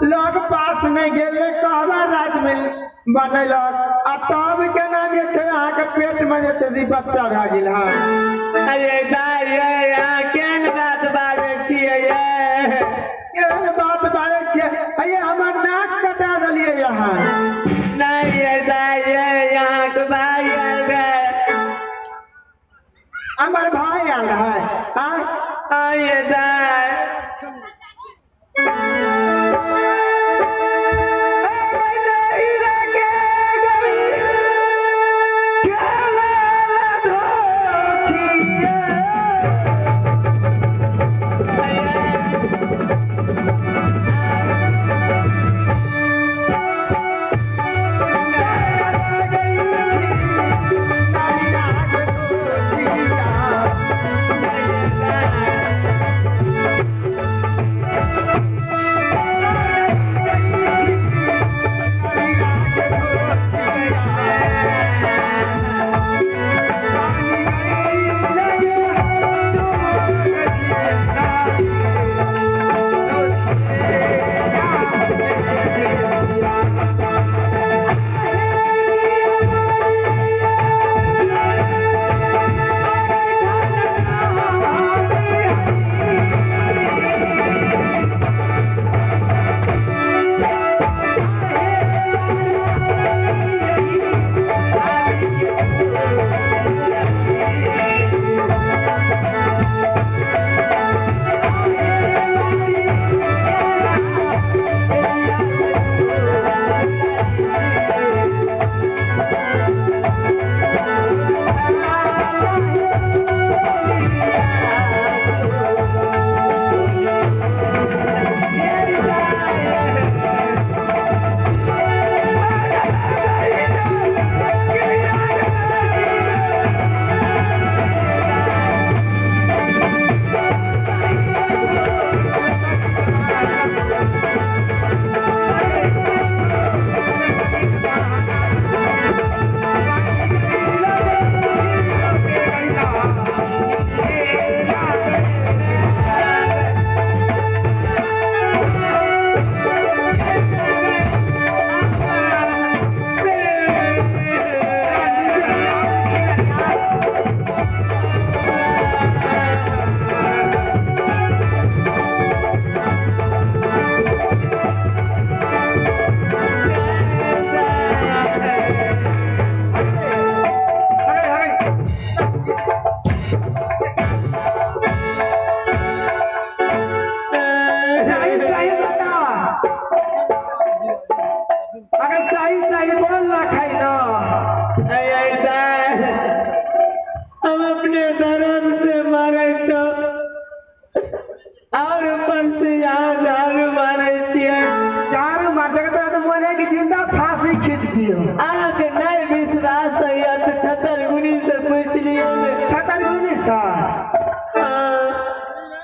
लोग पास नहीं गेले कहवा रात में बनलक आ तब केना जे छै अहाँ के पेट में जे छै बच्चा भए गेल हां अरे दाई यहाँ केन बात बाजै छियै ये केहन बात बाजै छियै अये हमर नाक कटा देलियै यहाँ नहीं ये दाई यहाँ के भाई आयल रहे हमर भाई आयल है हाँ ये दाई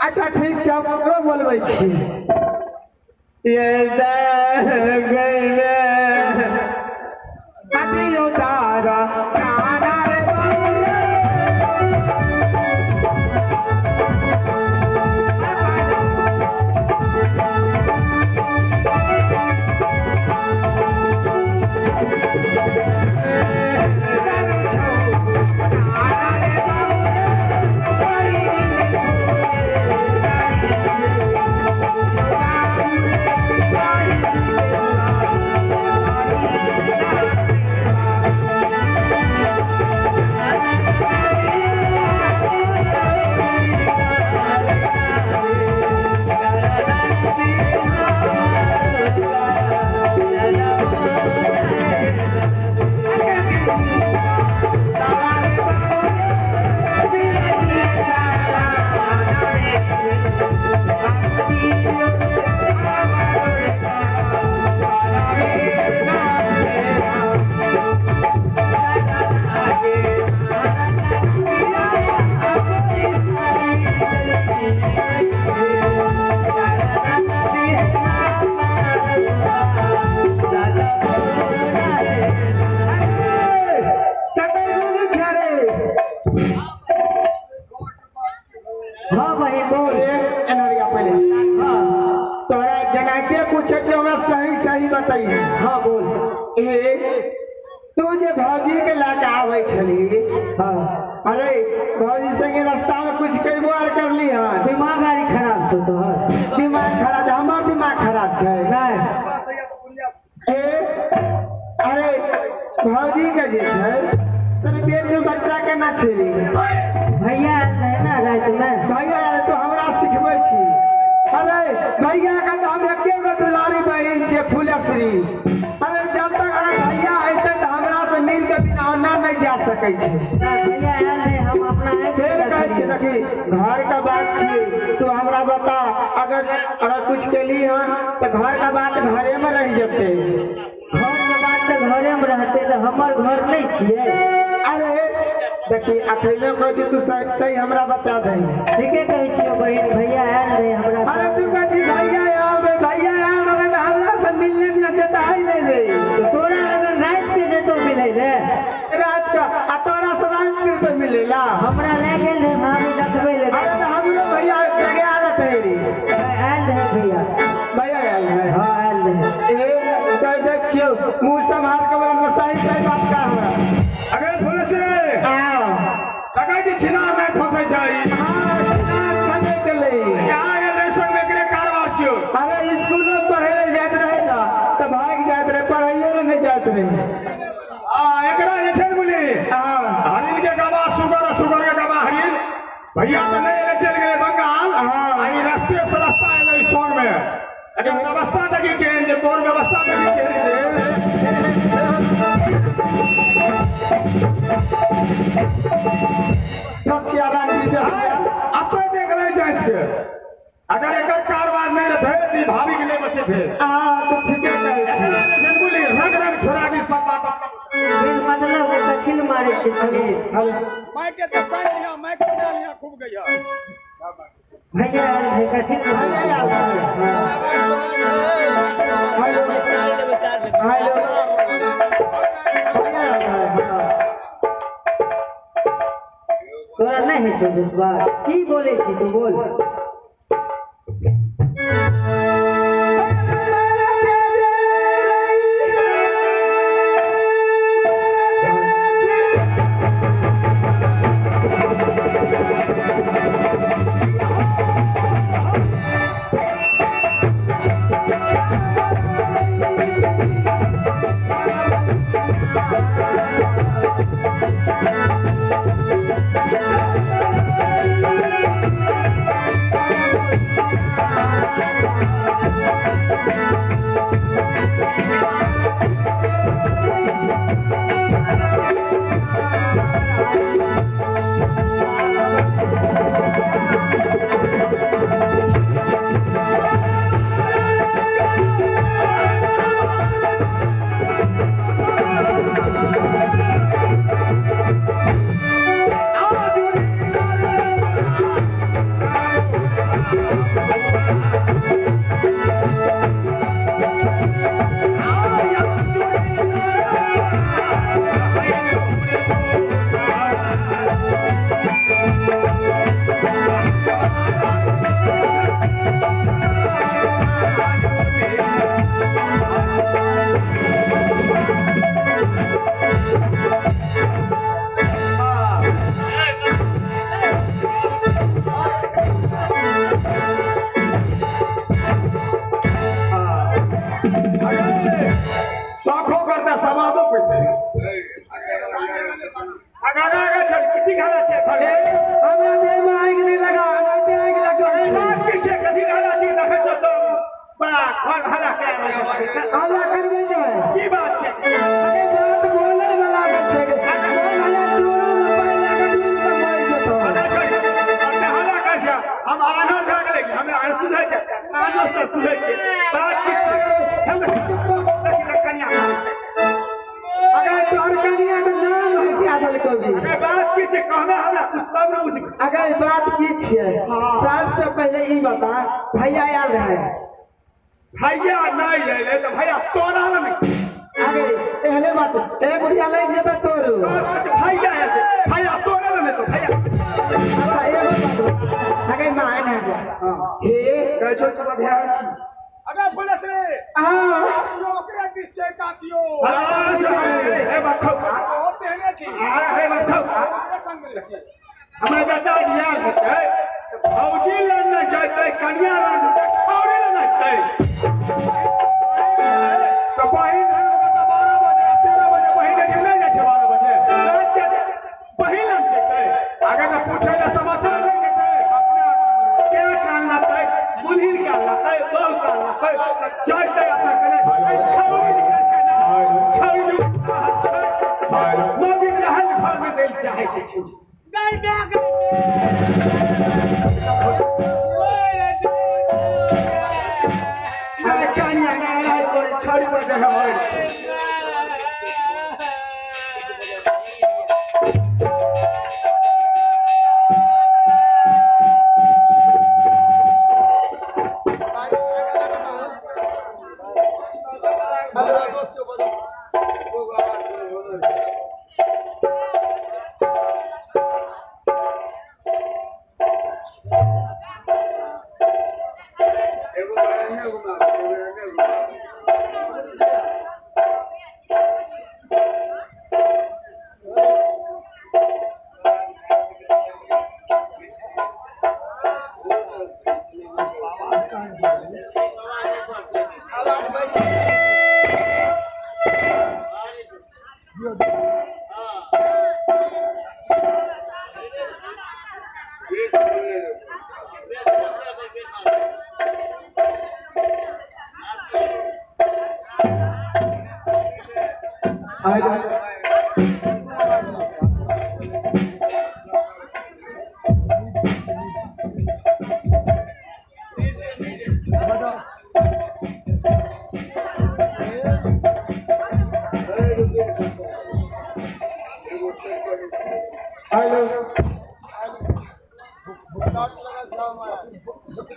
अच्छा ठीक छै हम ओकरो बोलबै छी ये गइले अदियो तारा सारा रे हाँ भाई बोल एनरिया पहले हाँ तोरा जना के पूछे कि हमरा बताइए। हाँ बोल। ए तू जे भौजी के लाके आवे छली, हाँ अरे भौजी संगे रास्ता में कुछ कई बार कर ली हन। दिमाग गाड़ी खराब तो तोहर दिमाग खराब, हमर दिमाग खराब छै। नहीं ए अरे भौजी के जे छै तेरे पेट में बच्चा केना छली? भैया आयल रहे ना रात में। भैया यार तो हमरा सिखबै छी। अरे भैया का तो हम एके गो दुलारी बहन छियै फुलेश्वरी। अरे जब तक अगर भैया अइतै तो हमरा से मिल के बिना ओना नहीं जा सकै छै। भैया आयल रहे हम अपना फेर कहै छी देखी घर का बात छियै, तू हमरा बता अगर कुछ केली हन तो घर का बात घरे में रह जेतै। घर के बात तो घरे में रहते तो हमर घर नहीं छिए। अरे देखी अकेले कोई तू सही हमरा बता दे। ठीके कहै छियो बहिन, भैया आयल रहे हमरा। अरे तू कहती भैया आयल रे तो हमरा से मिलने में जता है नहीं रे। तो तोरा अगर रात के जेतो मिले रे रात का आ तोरा से रात के तो मिलेला। हमरा ले गेल रे भाभी देखबे ले। अरे तो हमरो भैया जगह आलत है रे। आयल रहे भैया आयल है। हाँ आयल रहे। ए कह दे छियो मुंह संभाल के बोल सही बात का हमरा। अगर पुलिस रे लगा कि छिनार नहीं फंसे छै। हां छिनार छने के ले यहाँ ये रेशम में करे कारवार छियो। अरे स्कूल में पढ़े ले जात रहे ना तो भाग जात रहे, पढ़ाइए नहीं जात रहे। एकरा जे छै बोली हरिन के गवा सुगर के गवा हरिन भैया तो नहीं ले चल गए बंगाल। आई रास्ते से रास्ता है इस सॉन्ग में अगर व्यवस्था देखी के जे तोर व्यवस्था देखी के अब तो देख रहे जांच के अगर एक कारवार नहीं रहते तो भाभी के लिए बचे थे। तो ठीक है बोली रंग रंग छोड़ा भी सब बात मतलब वो दखिल मारे छे खाली। माइक के तो साइड लिया माइक बना लिया खूब गया। भैया आयल है कठिन भैया आयल हेलो तोरा नहीं है चौबीस बार की बोले छी तू बोल। अगर बात की सबसे पहले ई बता भैया आयल रहे। भैया नहीं ले तो भैया तोरा नहीं अरे एहने बात ए बुढ़िया ले जे त तोरू भैया है भैया तोरा नहीं तो भैया अच्छा ए बात अगर मान है हां ए कह छो तो ध्यान छी अगर पुलिस रे हां हमरो ओकरे दिस छै काटियो ए बखौ बहुत तेहने छी हे बखौ ओकरे संग मिलै छी हमरा बेटा बियाह हेतै फौजी लड़ना चाहते कन्या लड़ना छौड़ी लड़ना तो बहिन है तो 12 बजे 13 बजे बहिन के नहीं जाय छै 12 बजे बहिन लड़ चलते आगे तो पूछे ना समाचार नहीं देते अपने क्या कान लगते दुल्हन का लगते बहू का लगते चाहते अपना कने छौड़ी निकल के ना छौड़ी मोदी रहल घर में नहीं चाहे छै छौड़ी नहीं बैग कन्या ना छौड़ी पर जगह है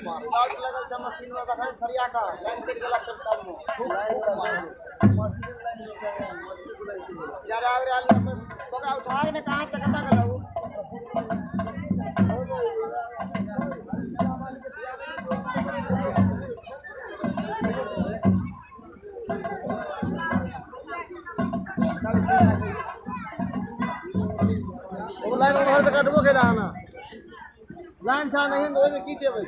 मशीन में देखा सरिया का लाइन कट गेला तब साल में यार आगे पकड़ा उठा के कहां तक कता गला वो लाइन में भर तक कटबो केला ना लाइन छा नहीं तो ओमे की देबै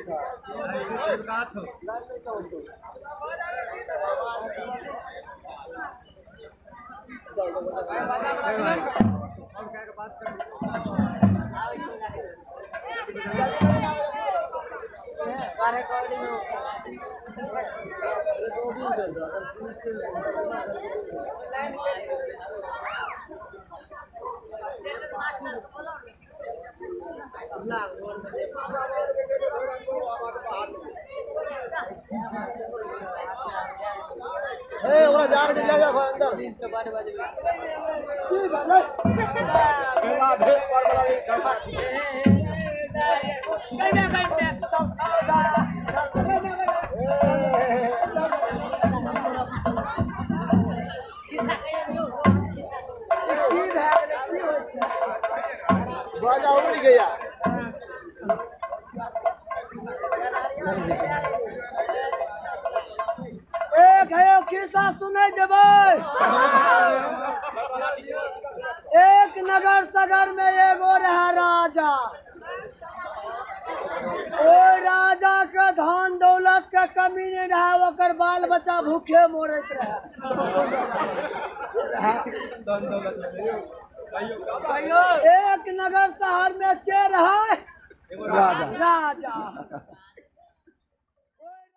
ए ओरा जार के ले जा अंदर की भाई केला ढेर पर वाला बाजा उड़ गया एक है खिस्सा सुने जबै एक नगर सगर में एगो रहा राजा ओ राजा के धन दौलत के कमी नहीं रहा ओकर बाल बच्चा भूखे मरत रहे एक नगर शहर में के रहा राजा